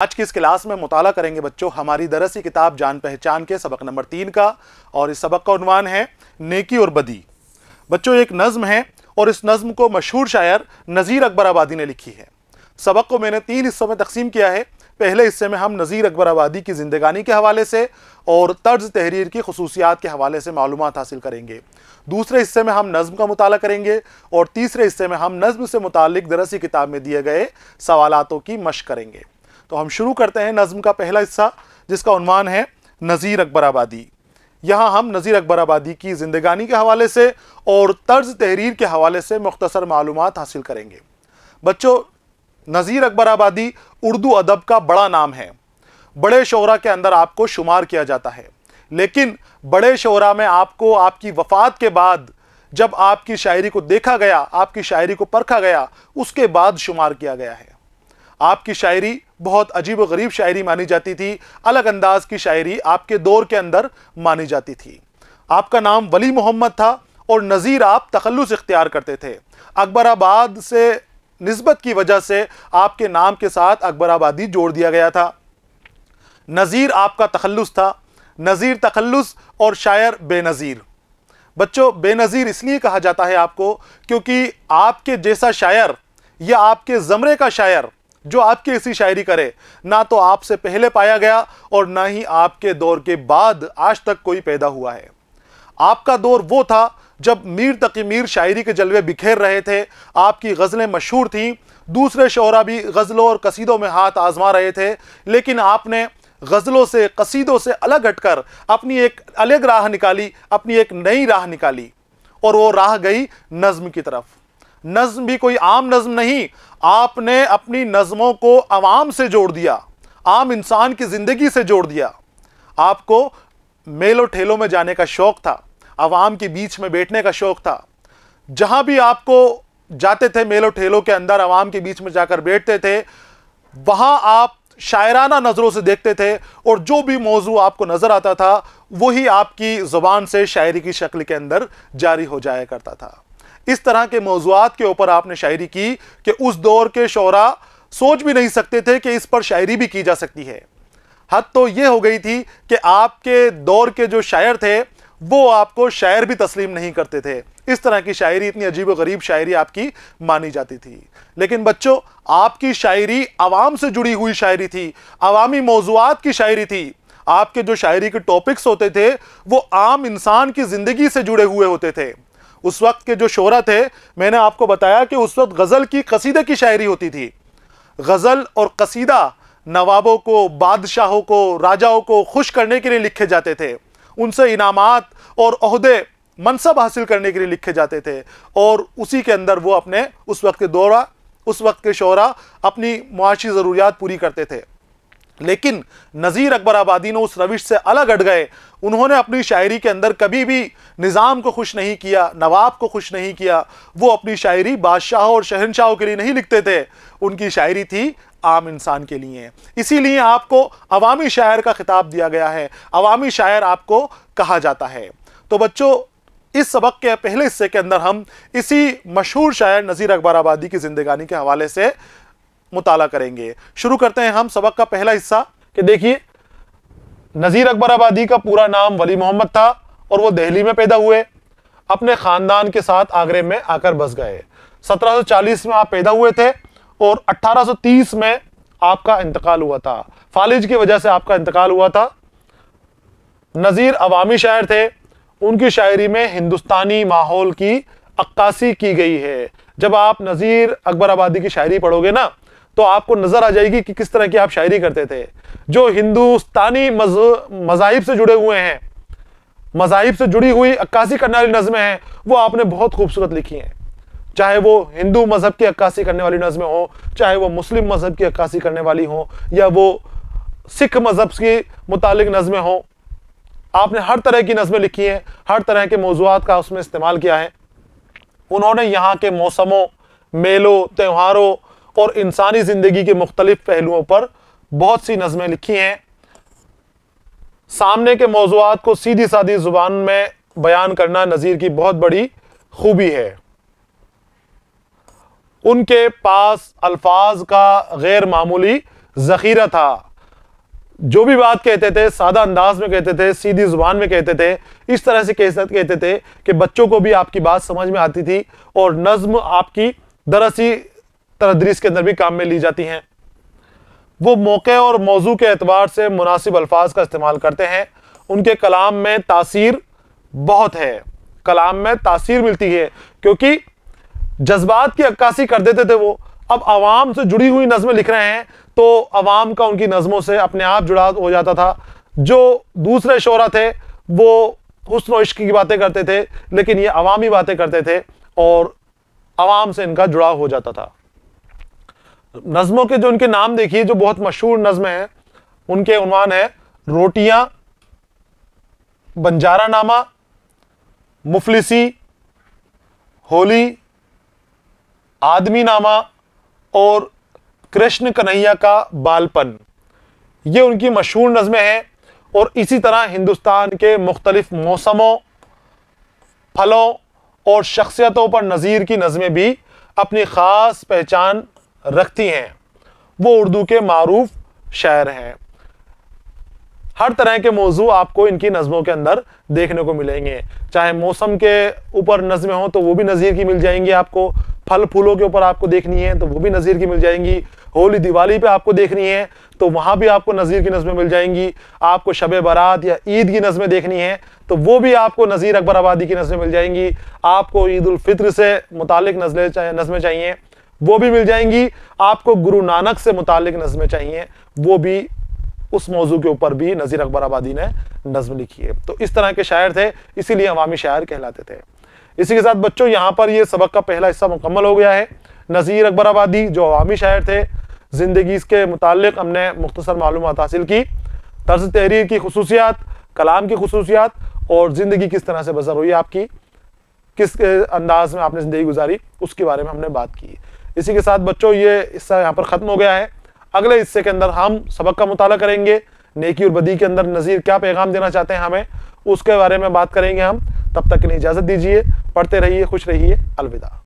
आज की इस क्लास में मुताला करेंगे बच्चों हमारी दरसी किताब जान पहचान के सबक नंबर 3 का। और इस सबक का उन्वान है नेकी और बदी। बच्चों एक नज़्म है और इस नज़्म को मशहूर शायर नज़ीर अकबर आबादी ने लिखी है। सबक को मैंने 3 हिस्सों में तकसीम किया है। पहले हिस्से में हम नज़ीर अकबर आबादी की ज़िंदगानी के हवाले से और तर्ज तहरीर की खसूसियात के हवाले से मालूमात हासिल करेंगे। दूसरे हिस्से में हम नज़्म का मुताला करेंगे और तीसरे हिस्से में हम नज़्म से मुताल्लिक़ दरसी किताब में दिए गए सवालातों की मश्क करेंगे। तो हम शुरू करते हैं नज़्म का पहला हिस्सा, जिसका उन्वान है नज़ीर अकबर आबादी। यहाँ हम नज़ीर अकबर आबादी की ज़िंदगानी के हवाले से और तर्ज तहरीर के हवाले से मुख्तसर मालूमात हासिल करेंगे। बच्चों नज़ीर अकबर आबादी उर्दू अदब का बड़ा नाम है। बड़े शोरा के अंदर आपको शुमार किया जाता है, लेकिन बड़े शोरा में आपको आपकी वफ़ात के बाद जब आपकी शायरी को देखा गया, आपकी शायरी को परखा गया, उसके बाद शुमार किया गया है। आपकी शायरी बहुत अजीब व गरीब शायरी मानी जाती थी, अलग अंदाज की शायरी आपके दौर के अंदर मानी जाती थी। आपका नाम वली मोहम्मद था और नज़ीर आप तखल्लुस इख्तियार करते थे। अकबराबाद से निस्बत की वजह से आपके नाम के साथ अकबराबादी जोड़ दिया गया था। नज़ीर आपका तखल्लुस था। नज़ीर तखल्लुस और शायर बेनज़ीर। बच्चों बेनज़ीर इसलिए कहा जाता है आपको क्योंकि आपके जैसा शायर या आपके ज़मरे का शायर जो आपकी ऐसी शायरी करे ना तो आपसे पहले पाया गया और ना ही आपके दौर के बाद आज तक कोई पैदा हुआ है। आपका दौर वो था जब मीर तकी मीर शायरी के जलवे बिखेर रहे थे। आपकी गज़लें मशहूर थीं, दूसरे शोरा भी गज़लों और कसीदों में हाथ आजमा रहे थे, लेकिन आपने गज़लों से कसीदों से अलग हटकर अपनी एक अलग राह निकाली, अपनी एक नई राह निकाली और वो राह गई नज़्म की तरफ। नज़्म भी कोई आम नज़्म नहीं, आपने अपनी नज़मों को अवाम से जोड़ दिया, आम इंसान की ज़िंदगी से जोड़ दिया। आपको मेलों ठेलों में जाने का शौक़ था, अवाम के बीच में बैठने का शौक़ था। जहाँ भी आपको जाते थे मेलों ठेलों के अंदर अवाम के बीच में जाकर बैठते थे, वहाँ आप शायराना नज़रों से देखते थे और जो भी मौजू आपको नज़र आता था वही आपकी ज़ुबान से शायरी की शक्ल के अंदर जारी हो जाया करता था। इस तरह के मौज़ूआत के ऊपर आपने शायरी की कि उस दौर के शोरा सोच भी नहीं सकते थे कि इस पर शायरी भी की जा सकती है। हद तो ये हो गई थी कि आपके दौर के जो शायर थे वो आपको शायर भी तस्लीम नहीं करते थे। इस तरह की शायरी, इतनी अजीब व गरीब शायरी आपकी मानी जाती थी। लेकिन बच्चों आपकी शायरी अवाम से जुड़ी हुई शायरी थी, अवामी मौज़ूआत की शायरी थी। आपके जो शायरी के टॉपिक्स होते थे वो आम इंसान की ज़िंदगी से जुड़े हुए होते थे। उस वक्त के जो शोरा थे, मैंने आपको बताया कि उस वक्त गज़ल की कसीदे की शायरी होती थी। गज़ल और कसीदा नवाबों को, बादशाहों को, राजाओं को खुश करने के लिए लिखे जाते थे, उनसे इनामात और ओहदे मनसब हासिल करने के लिए लिखे जाते थे और उसी के अंदर वो अपने उस वक्त के शोरा अपनी मुआशी ज़रूरियात पूरी करते थे। लेकिन नज़ीर अकबर आबादी ने उस रविश से अलग हट गए। उन्होंने अपनी शायरी के अंदर कभी भी निज़ाम को खुश नहीं किया, नवाब को खुश नहीं किया। वो अपनी शायरी बादशाहों और शहंशाहों के लिए नहीं लिखते थे, उनकी शायरी थी आम इंसान के लिए। इसीलिए आपको अवामी शायर का खिताब दिया गया है, अवामी शायर आपको कहा जाता है। तो बच्चों इस सबक के पहले हिस्से के अंदर हम इसी मशहूर शायर नज़ीर अकबर आबादी की ज़िंदगानी के हवाले से मुताला करेंगे। शुरू करते हैं हम सबक का पहला हिस्सा कि देखिए नज़ीर अकबर आबादी का पूरा नाम वली मोहम्मद था और वो दिल्ली में पैदा हुए। अपने ख़ानदान के साथ आगरे में आकर बस गए। 1740 में आप पैदा हुए थे और 1830 में आपका इंतकाल हुआ था। फालिज की वजह से आपका इंतकाल हुआ था। नज़ीर अवामी शायर थे। उनकी शायरी में हिंदुस्तानी माहौल की अक्कासी की गई है। जब आप नज़ीर अकबर आबादी की शायरी पढ़ोगे ना तो आपको नज़र आ जाएगी कि किस तरह की आप शायरी करते थे। जो हिंदुस्तानी मज़ाहिब से जुड़े हुए हैं, मज़ाहिब से जुड़ी हुई अक्कासी करने वाली नज़में हैं, वो आपने बहुत खूबसूरत लिखी हैं। चाहे वो हिंदू मज़हब की अक्कासी करने वाली नज़में हो, चाहे वो मुस्लिम मज़हब की अक्कासी करने वाली हो, या वो सिख मज़हब के मुतालिक नज़में हो, आपने हर तरह की नज़में लिखी हैं, हर तरह के मौज़ूआत का उसमें इस्तेमाल किया है। उन्होंने यहाँ के मौसमों, मेलों, त्योहारों और इंसानी ज़िंदगी के मुख्तलिफ पहलुओं पर बहुत सी नज़में लिखी हैं। सामने के मौज़ूआत को सीधी सादी ज़ुबान में बयान करना नज़ीर की बहुत बड़ी खूबी है। उनके पास अल्फाज का गैर मामूली जखीरा था। जो भी बात कहते थे सादा अंदाज में कहते थे, सीधी जुबान में कहते थे, इस तरह से कहते थे कि बच्चों को भी आपकी बात समझ में आती थी और नज्म आपकी दरसी तदरीस के अंदर भी काम में ली जाती हैं। वो मौके और मौजू के एतबार से मुनासिब अल्फाज का इस्तेमाल करते हैं। उनके कलाम में तासीर बहुत है, कलाम में तासीर मिलती है, क्योंकि जज्बात की अक्कासी कर देते थे वो। अब आवाम से जुड़ी हुई नज़में लिख रहे हैं तो आवाम का उनकी नज़मों से अपने आप जुड़ाव हो जाता था। जो दूसरे शोरा थे वो हुस्न और इश्क की बातें करते थे, लेकिन ये अवामी बातें करते थे और आवाम से इनका जुड़ाव हो जाता था। नज़मों के जो उनके नाम देखिए, जो बहुत मशहूर नज़में हैं, उनके उन्वान है रोटियां, बंजारा नामा, मुफलिसी, होली, आदमी नामा और कृष्ण कन्हैया का बालपन। ये उनकी मशहूर नज़में हैं। और इसी तरह हिंदुस्तान के मुख्तलिफ मौसमों, फलों और शख्सियतों पर नज़ीर की नज़में भी अपनी ख़ास पहचान रखती हैं। वो उर्दू के मारूफ शायर हैं। हर तरह के मौजू आपको इनकी नज़मों के अंदर देखने को मिलेंगे। चाहे मौसम के ऊपर नज़में हो तो वो भी नज़ीर की मिल जाएंगी आपको, फल फूलों के ऊपर आपको देखनी है तो वो भी नज़ीर की मिल जाएंगी, होली दिवाली पे आपको देखनी है तो वहाँ भी आपको नज़ीर की नज़में मिल जाएंगी, आपको शब बारात या ईद की नज़में देखनी है तो वो भी आपको नज़ीर अकबर आबादी की नज़में मिल जाएंगी, आपको ईद उल फित्र से मुतालिक नज़में चाहिए वो भी मिल जाएंगी, आपको गुरु नानक से मुतालिक नज़में चाहिए वो भी, उस मौजू के ऊपर भी नज़ीर अकबर आबादी ने नज़्म लिखी है। तो इस तरह के शायर थे, इसीलिए अवामी शायर कहलाते थे। इसी के साथ बच्चों यहाँ पर ये सबक का पहला हिस्सा मुकम्मल हो गया है। नज़ीर अकबर आबादी जो अवामी शायर थे, ज़िंदगी के मुतालिक हमने मुख्तसर मालूमात हासिल की, तर्ज तहरीर की खुसूसियात, कलाम की खुसूसियात और ज़िंदगी किस तरह से बसर हुई आपकी, किस अंदाज में आपने ज़िंदगी गुजारी, उसके बारे में हमने बात की। इसी के साथ बच्चों ये हिस्सा यहाँ पर ख़त्म हो गया है। अगले हिस्से के अंदर हम सबक का मुताला करेंगे, नेकी और बदी के अंदर नज़ीर क्या पैगाम देना चाहते हैं हमें, उसके बारे में बात करेंगे हम। तब तक के लिए इजाज़त दीजिए, पढ़ते रहिए, खुश रहिए, अलविदा।